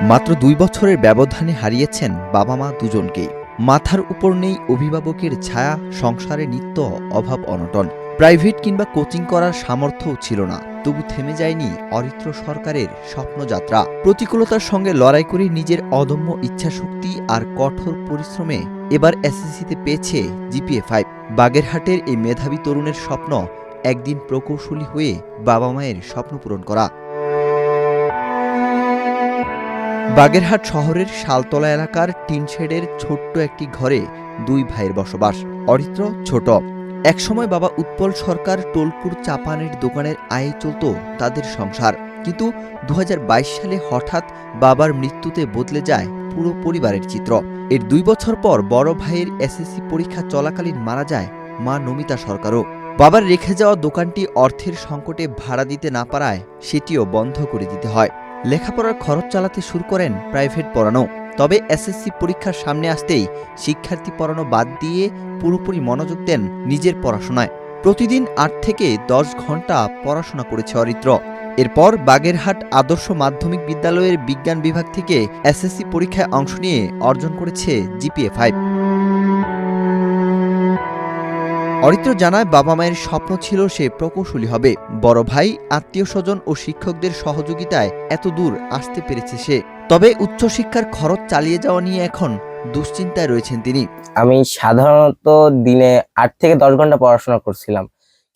মাত্র ২ বছরের ব্যবধানে হারিয়েছেন বাবা মা দুজনকেই। মাথার উপর নেই অভিভাবকের ছায়া, সংসারে নিত্য অভাব অনটন। প্রাইভেট কিংবা কোচিং করার সামর্থ্যও ছিল না, তবু থেমে যায়নি অরিত্র সরকারের স্বপ্নযাত্রা। প্রতিকূলতার সঙ্গে লড়াই করে নিজের অদম্য ইচ্ছাশক্তি আর কঠোর পরিশ্রমে এবার এসএসসিতে পেয়েছে জিপিএ 5। বাগেরহাটের এই মেধাবী তরুণের স্বপ্ন একদিন প্রকৌশলী হয়ে বাবা মায়ের স্বপ্ন পূরণ করা। বাগেরহাট শহরের শালতলা এলাকার টিনশেডের ছোট্ট একটি ঘরে দুই ভাইয়ের বসবাস। অরিত্র ছোট। একসময় বাবা উৎপল সরকার টোলপুর চা পানের দোকানের আয়ে চলত তাদের সংসার। কিন্তু ২০২২ সালে হঠাৎ বাবার মৃত্যুতে বদলে যায় পুরো পরিবারের চিত্র। এর ২ বছর পর বড় ভাইয়ের এসএসসি পরীক্ষা চলাকালীন মারা যায় মা নমিতা সরকারও। বাবার রেখে যাওয়া দোকানটি অর্থের সংকটে ভাড়া দিতে না পারায় সেটিও বন্ধ করে দিতে হয়। লেখাপড়ার খরচ চালাতে শুরু করেন প্রাইভেট পড়ানো। তবে এসএসসি পরীক্ষার সামনে আসতেই শিক্ষার্থী পড়ানো বাদ দিয়ে পুরোপুরি মনোযোগ দেন নিজের পড়াশোনায়। প্রতিদিন ৮ থেকে ১০ ঘন্টা পড়াশোনা করেছে অরিত্র। এরপর বাগেরহাট আদর্শ মাধ্যমিক বিদ্যালয়ের বিজ্ঞান বিভাগ থেকে এসএসসি পরীক্ষায় অংশ নিয়ে অর্জন করেছে জিপিএ 5। অরিত্র জানায় বাবা মায়ের স্বপ্ন ছিল সে প্রকৌশলী হবে। বড় ভাই, আত্মীয় স্বজন ও শিক্ষকদের সহযোগিতায় এত দূর আসতে পেরেছে সে। তবে উচ্চশিক্ষার খরচ চালিয়ে যাওয়া নিয়ে এখন দুশ্চিন্তায় রয়েছেন তিনি। আমি সাধারণত দিনে ৮ থেকে ১০ ঘন্টা পড়াশোনা করছিলাম,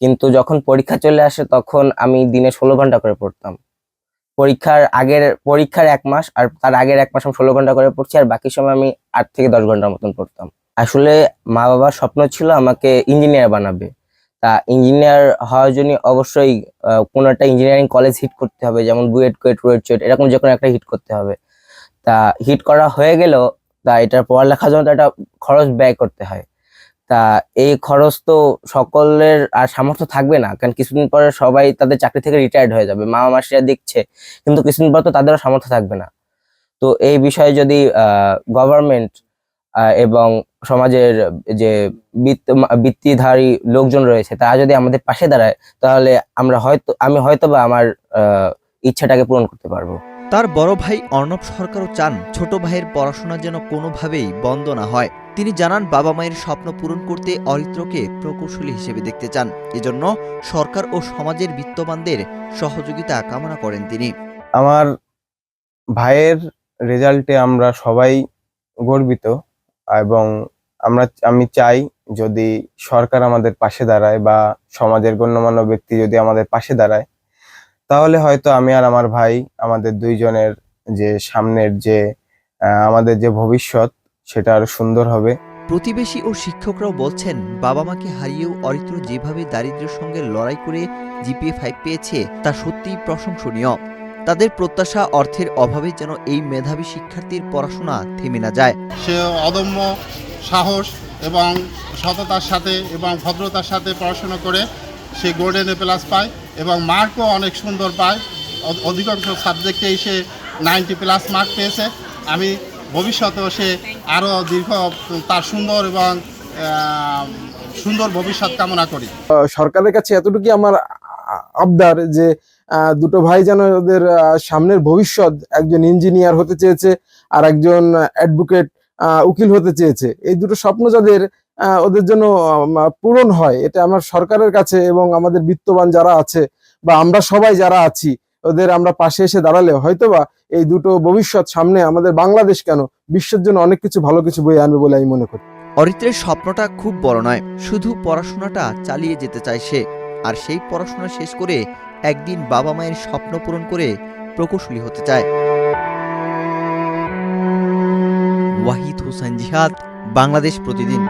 কিন্তু যখন পরীক্ষা চলে আসে তখন আমি দিনে ১৬ ঘন্টা করে পড়তাম। পরীক্ষার ১ মাস আর তার আগের ১ মাস আমি ১৬ ঘন্টা করে পড়ছি, আর বাকি সময় আমি ৮ থেকে ১০ ঘন্টার মতন পড়তাম। আসলে মা বাবার স্বপ্ন ছিল আমাকে ইঞ্জিনিয়ার বানাবে। তা ইঞ্জিনিয়ার হওয়ার জন্য অবশ্যই কোনো একটা ইঞ্জিনিয়ারিং কলেজ হিট করতে হবে, যেমন বুয়েট, কুয়েট, রুয়েট এরকম যে কোনো একটা হিট করতে হবে। তা হিট করা হয়ে গেল, তা এটার পড়ালেখার জন্য তো একটা খরচ ব্যয় করতে হয়। তা এই খরচ তো সকলের আর সামর্থ্য থাকবে না, কারণ কিছুদিন পরে সবাই তাদের চাকরি থেকে রিটায়ার্ড হয়ে যাবে। মা মাসিরা দেখছে, কিন্তু কিছুদিন পর তো তাদেরও সামর্থ্য থাকবে না। তো এই বিষয়ে যদি গভর্নমেন্ট এবং সমাজের যে বৃত্তিধারী লোকজন রয়েছে তারা যদি আমাদের পাশে দাঁড়ায়, তাহলে আমি হয়তোবা আমার ইচ্ছাটাকে পূরণ করতে পারবো। তার বড় ভাই অর্ণব সরকারও চান ছোট ভাইয়ের পড়াশোনা যেন কোনোভাবেই বন্ধ না হয়। তিনি জানান বাবা মায়ের স্বপ্ন পূরণ করতে অরিত্রকে প্রকৌশলী হিসেবে দেখতে চান। এজন্য সরকার ও সমাজের বিত্তবানদের সহযোগিতা কামনা করেন তিনি। আমার ভাইয়ের রেজাল্টে আমরা সবাই গর্বিত, এবং আমি চাই যদি সরকার আমাদের পাশে দাঁড়ায় বা সমাজের গণ্যমান্য ব্যক্তি যদি আমাদের পাশে দাঁড়ায়, তাহলে হয়তো আমি আর আমার ভাই আমাদের দুইজনের যে সামনের যে আমাদের যে ভবিষ্যৎ সেটা আরো সুন্দর হবে। প্রতিবেশী ও শিক্ষকরাও বলছেন বাবা মাকে হারিয়েও অরিত্র যেভাবে দারিদ্র্যের সঙ্গে লড়াই করে জিপিএ 5 পেয়েছে তা সত্যিই প্রশংসনীয়। তাদের প্রত্যাশা অর্থের অভাবে যেন এই মেধাবী শিক্ষার্থীর পড়াশোনা থেমে না যায়। সে অদম্য সাহস এবং সততার সাথে এবং ভদ্রতার সাথে পড়াশোনা করে সে গোল্ডেন এ প্লাস পায় এবং মার্কও অনেক সুন্দর পায়। অধিকাংশ সাবজেক্টেই সে 90+ মার্ক পেয়েছে। আমি ভবিষ্যতেও সে আরও তার সুন্দর এবং সুন্দর ভবিষ্যৎ কামনা করি। সরকারের কাছে এতটুকু আমার আবদার যে দুটো ভাই যেন ওদের সামনের ভবিষ্যৎ, একজন ইঞ্জিনিয়ার হতে চেয়েছে আর একজন অ্যাডভোকেট উকিল হতে চেয়েছে, এই দুটো স্বপ্ন যাদের ওদের জন্য পূরণ হয়, এটা আমার সরকারের কাছে এবং আমাদের বিত্তবান যারা আছে বা আমরা সবাই যারা আছি ওদের আমরা পাশে এসে দাঁড়ালে হয়তোবা এই দুটো ভবিষ্যৎ সামনে আমাদের বাংলাদেশ কেন বিশ্বের জন্য অনেক কিছু ভালো কিছু বয়ে আনবে বলে আমি মনে করি। অরিত্রের স্বপ্নটা খুব বড় নয়, শুধু পড়াশোনাটা চালিয়ে যেতে চায় সে। আর সেই পড়াশোনা শেষ করে একদিন বাবা মায়ের স্বপ্ন পূরণ করে প্রকৌশলী হতে চায়। ওয়াহিদ হোসেন জিহাদ, বাংলাদেশ প্রতিদিন।